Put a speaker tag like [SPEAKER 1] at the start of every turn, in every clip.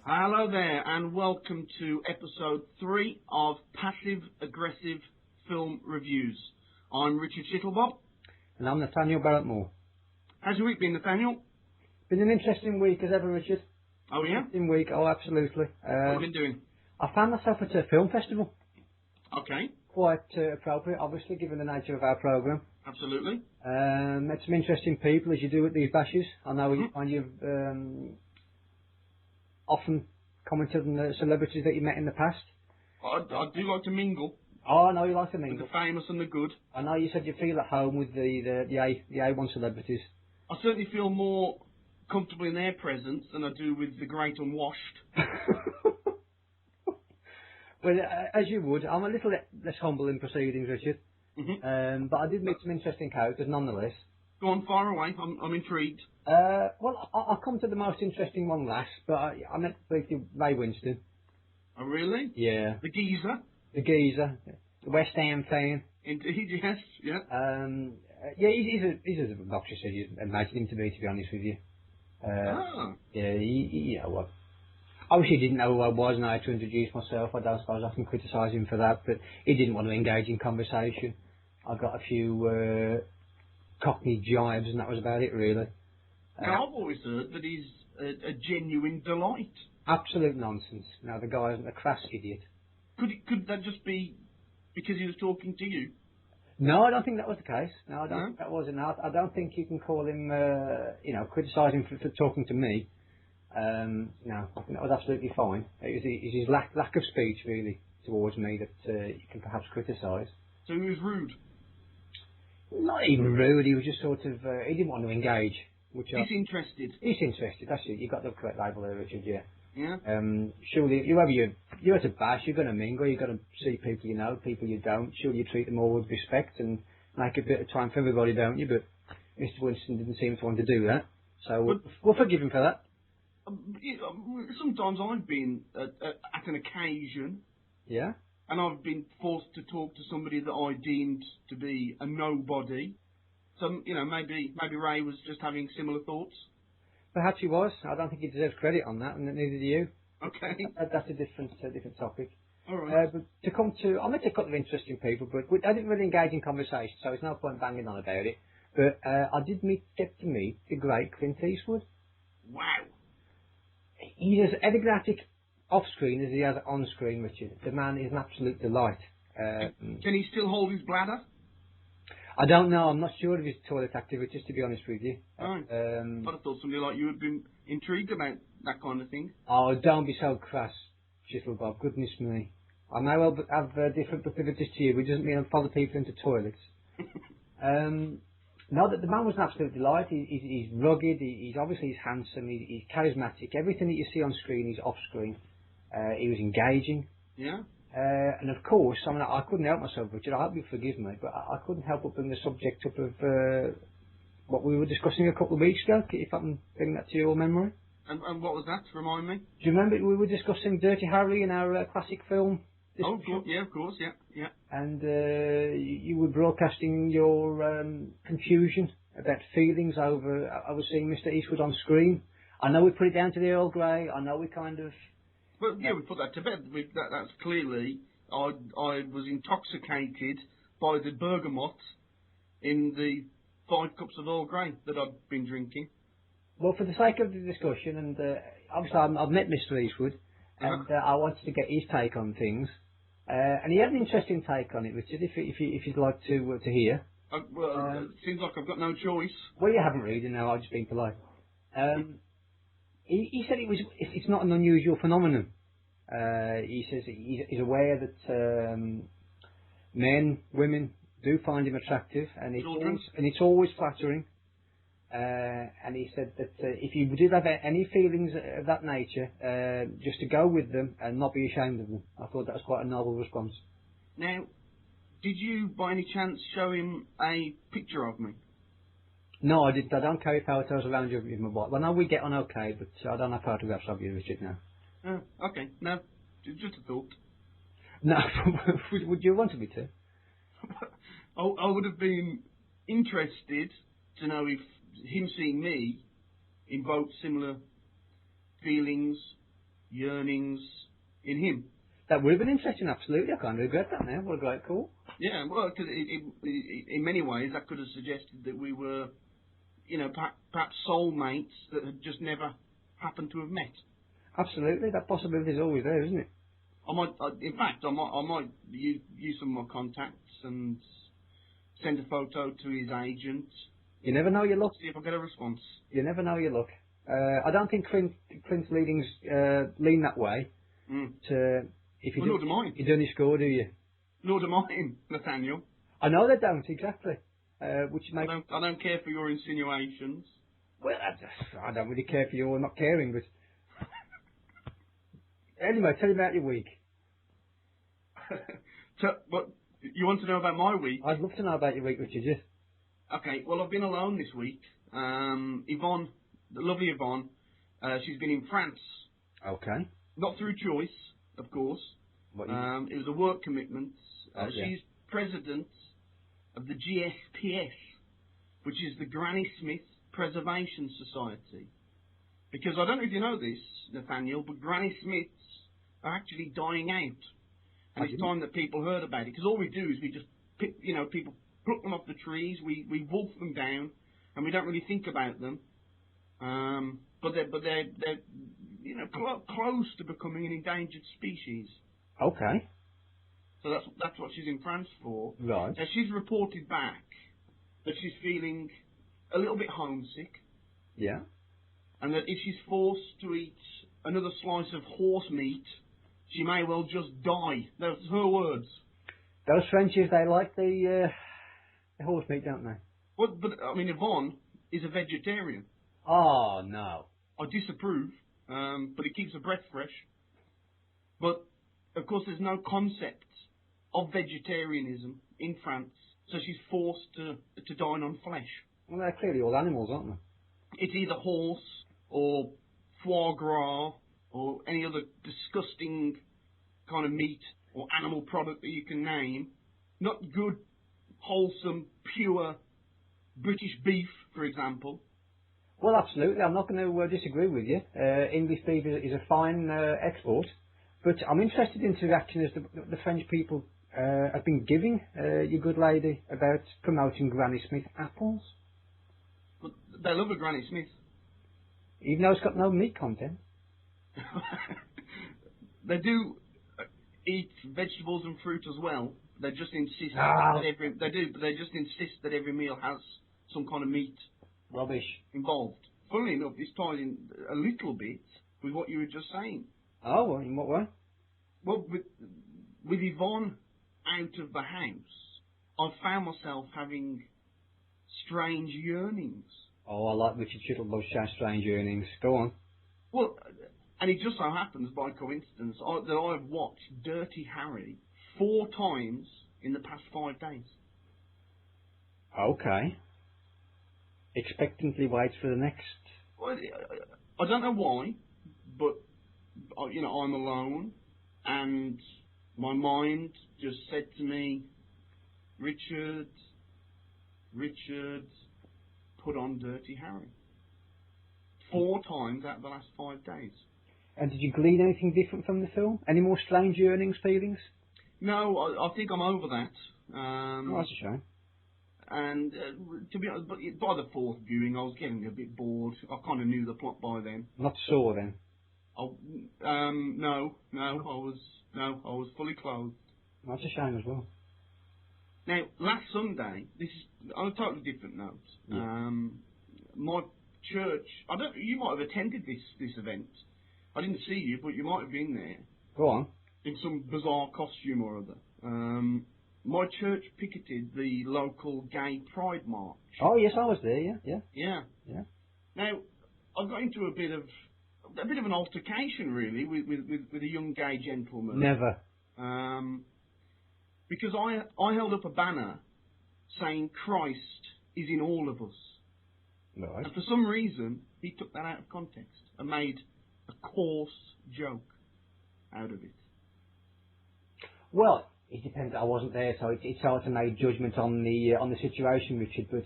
[SPEAKER 1] Hello there, and welcome to episode 3 of Passive Aggressive Film Reviews. I'm Richard Shittlebob.
[SPEAKER 2] And I'm Nathaniel Barrett.
[SPEAKER 1] How's your week been, Nathaniel?
[SPEAKER 2] Been an interesting week as ever, Richard.
[SPEAKER 1] Oh, yeah?
[SPEAKER 2] Interesting week, oh, absolutely.
[SPEAKER 1] What have you been doing?
[SPEAKER 2] I found myself at a film festival.
[SPEAKER 1] Okay.
[SPEAKER 2] Quite appropriate, obviously, given the nature of our programme.
[SPEAKER 1] Absolutely.
[SPEAKER 2] Met some interesting people, as you do at these bashes. I know you've often commented on the celebrities that you met in the past.
[SPEAKER 1] I do like to mingle.
[SPEAKER 2] Oh, I know you like to mingle.
[SPEAKER 1] With the famous and the good.
[SPEAKER 2] I know you said you feel at home with the A1 celebrities.
[SPEAKER 1] I certainly feel more comfortable in their presence than I do with the great unwashed.
[SPEAKER 2] Well, as you would, I'm a little less humble in proceedings, Richard. But I did meet some interesting characters nonetheless.
[SPEAKER 1] Go on, far away. I'm intrigued.
[SPEAKER 2] Well, I'll come to the most interesting one last, but I met briefly Ray Winston.
[SPEAKER 1] Oh, really?
[SPEAKER 2] Yeah.
[SPEAKER 1] The geezer?
[SPEAKER 2] The geezer. The West Ham fan.
[SPEAKER 1] Indeed, yes. Yeah.
[SPEAKER 2] Yeah, he's as obnoxious as you imagine him to be honest with you. Yeah, you know what. I wish he didn't know who I was and I had to introduce myself. I don't suppose I can criticise him for that, but he didn't want to engage in conversation. I got a few cockney jibes and that was about it, really.
[SPEAKER 1] Now, I've always heard that he's a genuine delight.
[SPEAKER 2] Absolute nonsense. No, the guy isn't a crass idiot.
[SPEAKER 1] Could that just be because he was talking to you?
[SPEAKER 2] No, I don't think that was the case. No, I don't think that was enough. I don't think you can call him, criticise him for talking to me. No, I think that was absolutely fine. It was his lack of speech, really, towards me that you can perhaps criticise.
[SPEAKER 1] So he was rude?
[SPEAKER 2] Not even rude, he was just sort of, he didn't want to engage.
[SPEAKER 1] Disinterested?
[SPEAKER 2] Disinterested, that's it. You got the correct label there, Richard, yeah.
[SPEAKER 1] Yeah?
[SPEAKER 2] Surely, you're at a bash, you're going to mingle, you've got to see people you know, people you don't. Surely you treat them all with respect and make a bit of time for everybody, don't you? But Mr. Winston didn't seem to want to do that. So we'll forgive him for that.
[SPEAKER 1] Sometimes I've been at an occasion.
[SPEAKER 2] Yeah?
[SPEAKER 1] And I've been forced to talk to somebody that I deemed to be a nobody. So, maybe Ray was just having similar thoughts.
[SPEAKER 2] Perhaps he was. I don't think he deserves credit on that, and neither do you.
[SPEAKER 1] Okay.
[SPEAKER 2] That's a different topic.
[SPEAKER 1] All right.
[SPEAKER 2] But to come to, I met a couple of interesting people, but I didn't really engage in conversation, so there's no point banging on about it. But I did get to meet the great Clint Eastwood.
[SPEAKER 1] Wow.
[SPEAKER 2] He's as enigmatic off-screen as he has on-screen, Richard. The man is an absolute delight.
[SPEAKER 1] Can he still hold his bladder?
[SPEAKER 2] I don't know. I'm not sure of his toilet activities, to be honest with you.
[SPEAKER 1] I'd have thought somebody like you would been intrigued about that kind of thing.
[SPEAKER 2] Oh, don't be so crass, Shittlebob. Goodness me. I may well have different proclivities to you, but it doesn't mean I follow people into toilets. No, the man was an absolute delight. He's rugged. He's handsome. He's charismatic. Everything that you see on screen is off screen. He was engaging.
[SPEAKER 1] Yeah.
[SPEAKER 2] And of course, I couldn't help myself, Richard. I hope you forgive me, but I couldn't help but bring the subject up of what we were discussing a couple of weeks ago. If I can bring that to your memory.
[SPEAKER 1] And what was that? Remind me.
[SPEAKER 2] Do you remember we were discussing Dirty Harry in our classic film?
[SPEAKER 1] Oh, yeah, of course, yeah.
[SPEAKER 2] And you were broadcasting your confusion about feelings over seeing Mr. Eastwood on screen. I know we put it down to the Earl Grey. I know we kind of...
[SPEAKER 1] Well, yeah, we put that to bed. That's clearly... I was intoxicated by the bergamot in the 5 cups of Earl Grey that I'd been drinking.
[SPEAKER 2] Well, for the sake of the discussion, and obviously I've met Mr. Eastwood, and I wanted to get his take on things. And he had an interesting take on it, Richard, if you'd like to hear.
[SPEAKER 1] It seems like I've got no choice.
[SPEAKER 2] Well, you haven't really, no, I've just been polite. He said it's not an unusual phenomenon. He says he's aware that men, women do find him attractive, and it's always flattering. And he said that if you did have any feelings of that nature, just to go with them and not be ashamed of them. I thought that was quite a noble response.
[SPEAKER 1] Now, did you by any chance show him a picture of me?
[SPEAKER 2] No, I didn't. I don't carry photos around with my body. Well, no, we get on okay, but I don't have photographs of you, Richard, now.
[SPEAKER 1] Oh, okay. No, just a thought.
[SPEAKER 2] No, would you want me to?
[SPEAKER 1] I would have been interested to know if him seeing me invoked similar feelings yearnings in him.
[SPEAKER 2] That would have been interesting, absolutely. I can't regret that now. What a great call.
[SPEAKER 1] Yeah, well, because in many ways that could have suggested that we were, perhaps soulmates that had just never happened to have met.
[SPEAKER 2] Absolutely, that possibility is always there, isn't it?
[SPEAKER 1] I might use some of my contacts and send a photo to his agent.
[SPEAKER 2] You never know your luck.
[SPEAKER 1] See if I get a response.
[SPEAKER 2] You never know your luck. I don't think Clint's leadings lean that way. If you
[SPEAKER 1] nor do mine.
[SPEAKER 2] You don't score, do you?
[SPEAKER 1] Nor do mine, Nathaniel.
[SPEAKER 2] I know they don't, exactly. Which makes...
[SPEAKER 1] I don't care for your insinuations.
[SPEAKER 2] Well, I don't really care for you or not caring, but... Anyway, tell me about your week.
[SPEAKER 1] What, you want to know about my week?
[SPEAKER 2] I'd love to know about your week, Richard, yes.
[SPEAKER 1] Okay, well, I've been alone this week. Yvonne, the lovely Yvonne, she's been in France.
[SPEAKER 2] Okay.
[SPEAKER 1] Not through choice, of course. It was a work commitment. She's president of the GSPS, which is the Granny Smith Preservation Society. Because I don't know if you know this, Nathaniel, but Granny Smiths are actually dying out. And it's time that people heard about it. Because all we do is we just pick, people pluck them off the trees, we wolf them down, and we don't really think about them. But they're close to becoming an endangered species.
[SPEAKER 2] Okay.
[SPEAKER 1] So that's what she's in France for.
[SPEAKER 2] Right.
[SPEAKER 1] Now she's reported back that she's feeling a little bit homesick.
[SPEAKER 2] Yeah.
[SPEAKER 1] And that if she's forced to eat another slice of horse meat, she may well just die. That's her words.
[SPEAKER 2] Those Frenchies, they like the horse meat, don't they?
[SPEAKER 1] Well, but I mean, Yvonne is a vegetarian.
[SPEAKER 2] Oh, no.
[SPEAKER 1] I disapprove, but it keeps her breath fresh. But, of course, there's no concept of vegetarianism in France, so she's forced to dine on flesh.
[SPEAKER 2] Well, they're clearly all animals, aren't they?
[SPEAKER 1] It's either horse or foie gras or any other disgusting kind of meat or animal product that you can name. Not good, wholesome, pure British beef, for example.
[SPEAKER 2] Well, absolutely. I'm not going to disagree with you. English beef is a fine export. But I'm interested in the reaction as the French people have been giving your good lady about promoting Granny Smith apples.
[SPEAKER 1] But they love a Granny Smith.
[SPEAKER 2] Even though it's got no meat content.
[SPEAKER 1] They do eat vegetables and fruit as well. They just insist they just insist that every meal has some kind of meat.
[SPEAKER 2] Rubbish.
[SPEAKER 1] Involved. Funnily enough, this ties in a little bit with what you were just saying.
[SPEAKER 2] Oh, well, in what way?
[SPEAKER 1] Well, with Yvonne out of the house, I've found myself having strange yearnings.
[SPEAKER 2] Oh, I like Richard Shittlebob's strange yearnings. Go on.
[SPEAKER 1] Well, and it just so happens by coincidence that I've watched Dirty Harry 4 times in the past 5 days.
[SPEAKER 2] Okay. Expectantly waits for the next.
[SPEAKER 1] Well, I don't know why, but I'm alone, and my mind just said to me, Richard, put on Dirty Harry. 4 times out of the last 5 days.
[SPEAKER 2] And did you glean anything different from the film? Any more strange yearnings, feelings?
[SPEAKER 1] No, I think I'm over that.
[SPEAKER 2] Oh, that's a shame.
[SPEAKER 1] And to be honest, but by the 4th viewing, I was getting a bit bored. I kind of knew the plot by then.
[SPEAKER 2] Not sore then.
[SPEAKER 1] No, I was fully clothed.
[SPEAKER 2] That's a shame as well.
[SPEAKER 1] Now, last Sunday, this is on a totally different note.
[SPEAKER 2] Yeah.
[SPEAKER 1] My church, you might have attended this event. I didn't see you, but you might have been there.
[SPEAKER 2] Go on.
[SPEAKER 1] In some bizarre costume or other. My church picketed the local gay pride march.
[SPEAKER 2] Oh yes, I was there. Yeah.
[SPEAKER 1] Now, I got into a bit of an altercation really with a young gay gentleman.
[SPEAKER 2] Never.
[SPEAKER 1] Because I held up a banner saying Christ is in all of us.
[SPEAKER 2] Right.
[SPEAKER 1] And for some reason, he took that out of context and made a coarse joke out of it.
[SPEAKER 2] Well, it depends. I wasn't there, so it's hard to make judgment on the situation, Richard. But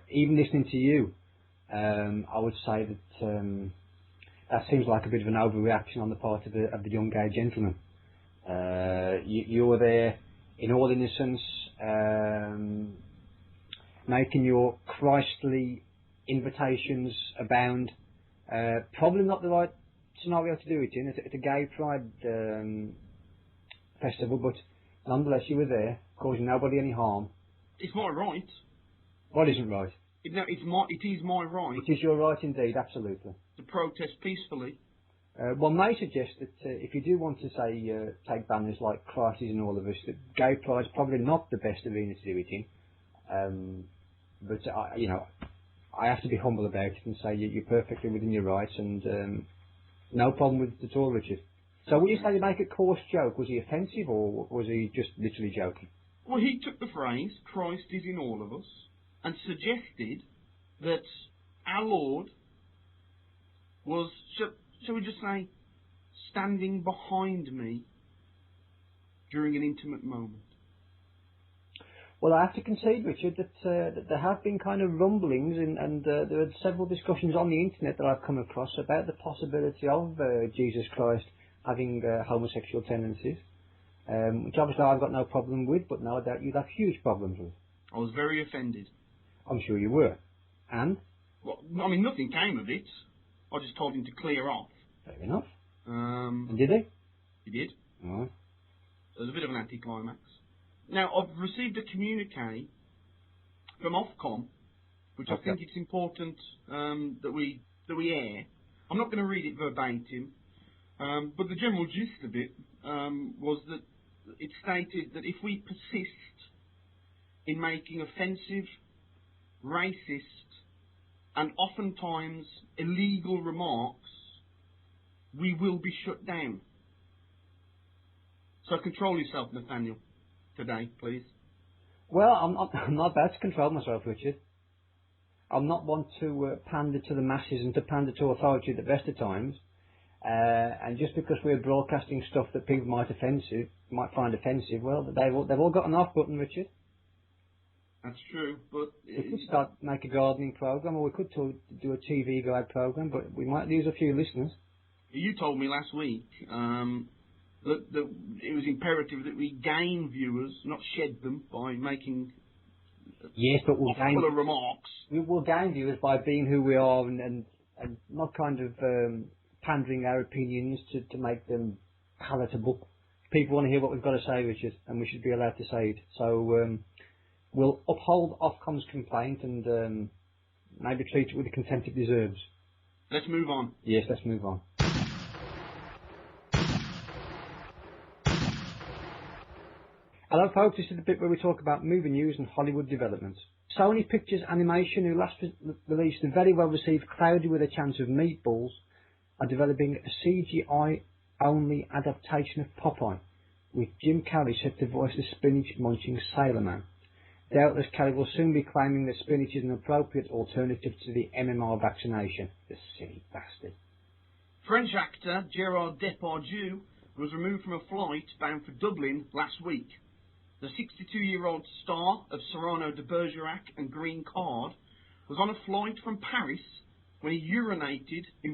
[SPEAKER 2] even listening to you, I would say that that seems like a bit of an overreaction on the part of the young gay gentleman. You were there in all innocence, making your Christly invitations abound. Probably not the right scenario to do it in. It's a gay pride festival, but nonetheless you were there, causing nobody any harm.
[SPEAKER 1] It's my right.
[SPEAKER 2] What isn't right?
[SPEAKER 1] It is my right.
[SPEAKER 2] It is your right indeed, absolutely.
[SPEAKER 1] To protest peacefully.
[SPEAKER 2] One may suggest that if you do want to say take banners like Christ is in all of us, that gay pride's probably not the best arena to do it in. But I have to be humble about it and say you're perfectly within your rights, and no problem with it at all, Richard. So would you say to make a coarse joke, was he offensive or was he just literally joking?
[SPEAKER 1] Well, he took the phrase, Christ is in all of us, and suggested that our Lord was, shall we just say, standing behind me during an intimate moment.
[SPEAKER 2] Well, I have to concede, Richard, that there have been kind of rumblings and there are several discussions on the internet that I've come across about the possibility of Jesus Christ having homosexual tendencies, which obviously I've got no problem with, but no doubt you'd have huge problems with.
[SPEAKER 1] I was very offended.
[SPEAKER 2] I'm sure you were. And?
[SPEAKER 1] Well, I mean, nothing came of it. I just told him to clear off.
[SPEAKER 2] Fair enough. And did he?
[SPEAKER 1] He did.
[SPEAKER 2] Oh.
[SPEAKER 1] It was a bit of an anticlimax. Now, I've received a communique from Ofcom, which I think it's important that we air. I'm not going to read it verbatim, but the general gist of it was that it stated that if we persist in making offensive, racist, and oftentimes illegal remarks, we will be shut down. So control yourself, Nathaniel, today, please.
[SPEAKER 2] Well, I'm not about to control myself, Richard. I'm not one to pander to the masses and to pander to authority at the best of times. And just because we're broadcasting stuff that people might find offensive, well, they've all got an off button, Richard.
[SPEAKER 1] That's true, but
[SPEAKER 2] we could make a gardening program, or we could do a TV guide program, but we might lose a few listeners.
[SPEAKER 1] You told me last week that it was imperative that we gain viewers, not shed them by making remarks.
[SPEAKER 2] We'll gain viewers by being who we are and not kind of pandering our opinions to make them palatable. People want to hear what we've got to say, Richard, and we should be allowed to say it. So we'll uphold Ofcom's complaint and maybe treat it with the contempt it deserves.
[SPEAKER 1] Let's move on.
[SPEAKER 2] Yes, let's move on. Hello folks, this is the bit where we talk about movie news and Hollywood developments. Sony Pictures Animation, who last released the very well received Cloudy with a Chance of Meatballs, are developing a CGI-only adaptation of Popeye, with Jim Carrey set to voice the spinach-munching Sailor Man. Doubtless Carrey will soon be claiming that spinach is an appropriate alternative to the MMR vaccination. The silly bastard.
[SPEAKER 1] French actor Gerard Depardieu was removed from a flight bound for Dublin last week. The 62-year-old star of Cyrano de Bergerac and Green Card was on a flight from Paris when he urinated in